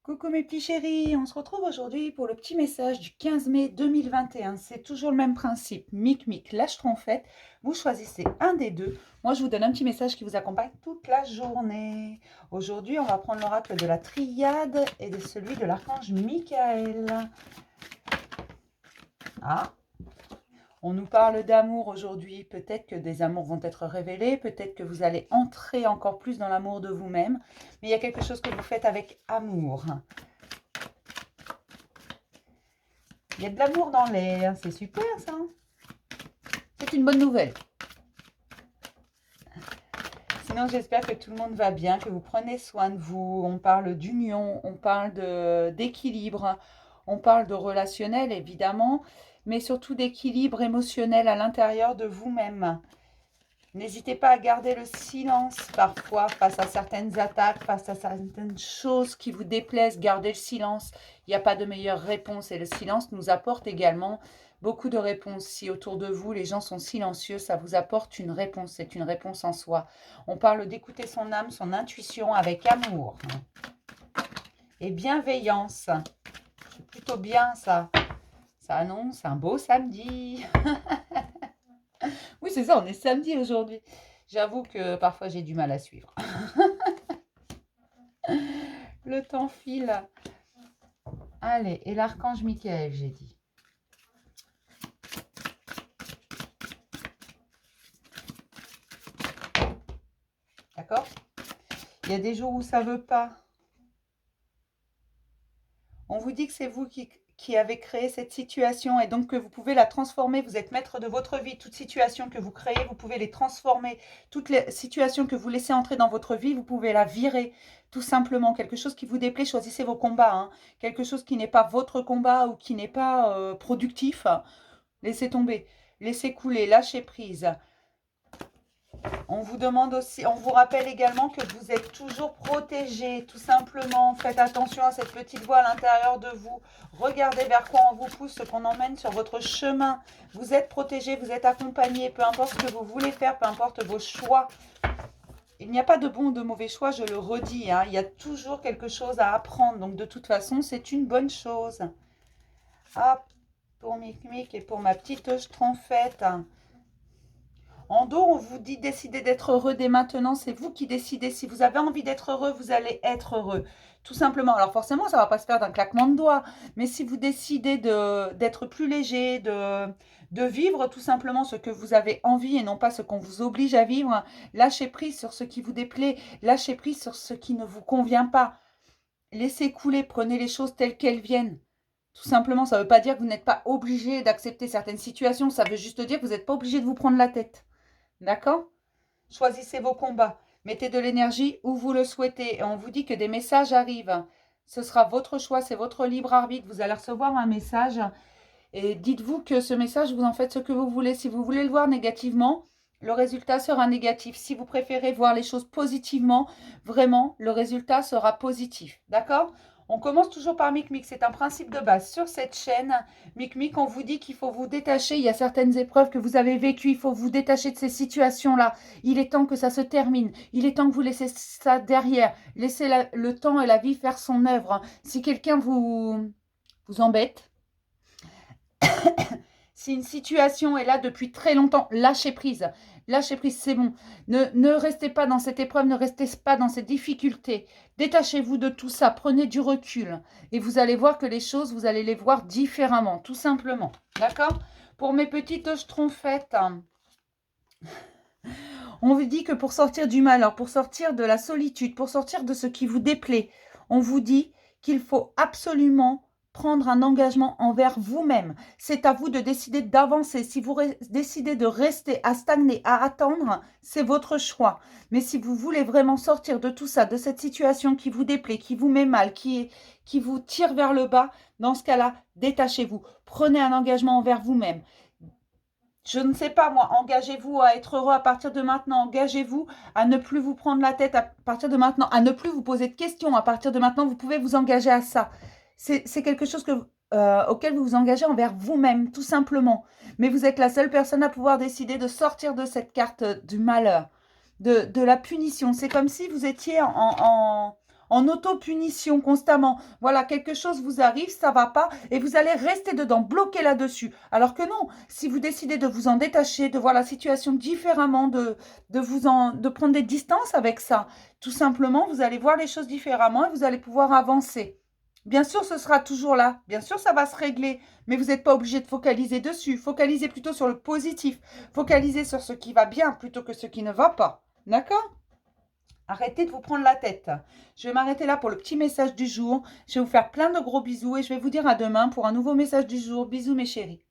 Coucou mes petits chéris, on se retrouve aujourd'hui pour le petit message du 15 mai 2021. C'est toujours le même principe, mic mic, lâche trompette. Vous choisissez un des deux. Moi je vous donne un petit message qui vous accompagne toute la journée. Aujourd'hui on va prendre l'oracle de la triade et de celui de l'archange Michael. Ah, on nous parle d'amour aujourd'hui. Peut-être que des amours vont être révélés, peut-être que vous allez entrer encore plus dans l'amour de vous-même. Mais il y a quelque chose que vous faites avec amour. Il y a de l'amour dans l'air, c'est super ça. C'est une bonne nouvelle. Sinon, j'espère que tout le monde va bien, que vous prenez soin de vous. On parle d'union, on parle d'équilibre, on parle de relationnel évidemment, mais surtout d'équilibre émotionnel à l'intérieur de vous-même. N'hésitez pas à garder le silence parfois face à certaines attaques, face à certaines choses qui vous déplaisent. Gardez le silence. Il n'y a pas de meilleure réponse et le silence nous apporte également beaucoup de réponses. Si autour de vous, les gens sont silencieux, ça vous apporte une réponse. C'est une réponse en soi. On parle d'écouter son âme, son intuition avec amour et bienveillance. C'est plutôt bien ça. Ça annonce un beau samedi. Oui, c'est ça, on est samedi aujourd'hui. J'avoue que parfois j'ai du mal à suivre. Le temps file. Allez, et l'archange Michael, j'ai dit. D'accord? Il y a des jours où ça ne veut pas. On vous dit que c'est vous qui avez créé cette situation et donc que vous pouvez la transformer. Vous êtes maître de votre vie. Toute situation que vous créez, vous pouvez les transformer. Toutes les situations que vous laissez entrer dans votre vie, vous pouvez la virer. Tout simplement, quelque chose qui vous déplaît, choisissez vos combats. Hein. Quelque chose qui n'est pas votre combat ou qui n'est pas productif, laissez tomber. Laissez couler, lâchez prise. On vous demande aussi, on vous rappelle également que vous êtes toujours protégé, tout simplement. Faites attention à cette petite voix à l'intérieur de vous. Regardez vers quoi on vous pousse, ce qu'on emmène sur votre chemin. Vous êtes protégé, vous êtes accompagné, peu importe ce que vous voulez faire, peu importe vos choix. Il n'y a pas de bon ou de mauvais choix, je le redis. Hein. Il y a toujours quelque chose à apprendre. Donc de toute façon, c'est une bonne chose. Hop, pour Mic Mic et pour ma petite Schtroumpfette. En dos, on vous dit décidez d'être heureux dès maintenant. C'est vous qui décidez. Si vous avez envie d'être heureux, vous allez être heureux. Tout simplement. Alors forcément, ça ne va pas se faire d'un claquement de doigts. Mais si vous décidez d'être plus léger, de vivre tout simplement ce que vous avez envie et non pas ce qu'on vous oblige à vivre, lâchez prise sur ce qui vous déplaît. Lâchez prise sur ce qui ne vous convient pas. Laissez couler. Prenez les choses telles qu'elles viennent. Tout simplement, ça ne veut pas dire que vous n'êtes pas obligé d'accepter certaines situations. Ça veut juste dire que vous n'êtes pas obligé de vous prendre la tête. D'accord? Choisissez vos combats. Mettez de l'énergie où vous le souhaitez. Et on vous dit que des messages arrivent. Ce sera votre choix, c'est votre libre arbitre. Vous allez recevoir un message. Et dites-vous que ce message, vous en faites ce que vous voulez. Si vous voulez le voir négativement, le résultat sera négatif. Si vous préférez voir les choses positivement, vraiment, le résultat sera positif. D'accord? On commence toujours par Mic Mic, c'est un principe de base. Sur cette chaîne, Mic Mic, on vous dit qu'il faut vous détacher. Il y a certaines épreuves que vous avez vécues, il faut vous détacher de ces situations-là. Il est temps que ça se termine. Il est temps que vous laissez ça derrière. Laissez le temps et la vie faire son œuvre. Si quelqu'un vous embête, si une situation est là depuis très longtemps, lâchez prise. Lâchez prise, c'est bon. Ne restez pas dans cette épreuve, ne restez pas dans cette difficulté. Détachez-vous de tout ça, prenez du recul. Et vous allez voir que les choses, vous allez les voir différemment, tout simplement. D'accord? Pour mes petites Schtroumpfettes, on vous dit que pour sortir du malheur, pour sortir de la solitude, pour sortir de ce qui vous déplaît, on vous dit qu'il faut absolument prendre un engagement envers vous-même. C'est à vous de décider d'avancer. Si vous décidez de rester à stagner, à attendre, c'est votre choix. Mais si vous voulez vraiment sortir de tout ça, de cette situation qui vous déplaît, qui vous met mal, qui vous tire vers le bas, dans ce cas-là, détachez-vous. Prenez un engagement envers vous-même. Je ne sais pas moi, engagez-vous à être heureux à partir de maintenant, engagez-vous à ne plus vous prendre la tête à partir de maintenant, à ne plus vous poser de questions à partir de maintenant, vous pouvez vous engager à ça. C'est quelque chose auquel vous vous engagez envers vous-même, tout simplement. Mais vous êtes la seule personne à pouvoir décider de sortir de cette carte du malheur, de la punition. C'est comme si vous étiez en auto-punition constamment. Voilà, quelque chose vous arrive, ça va pas, et vous allez rester dedans, bloqué là-dessus. Alors que non, si vous décidez de vous en détacher, de voir la situation différemment, de prendre des distances avec ça, tout simplement, vous allez voir les choses différemment et vous allez pouvoir avancer. Bien sûr, ce sera toujours là. Bien sûr, ça va se régler, mais vous n'êtes pas obligé de focaliser dessus. Focalisez plutôt sur le positif. Focalisez sur ce qui va bien plutôt que ce qui ne va pas. D'accord? Arrêtez de vous prendre la tête. Je vais m'arrêter là pour le petit message du jour. Je vais vous faire plein de gros bisous et je vais vous dire à demain pour un nouveau message du jour. Bisous mes chéris.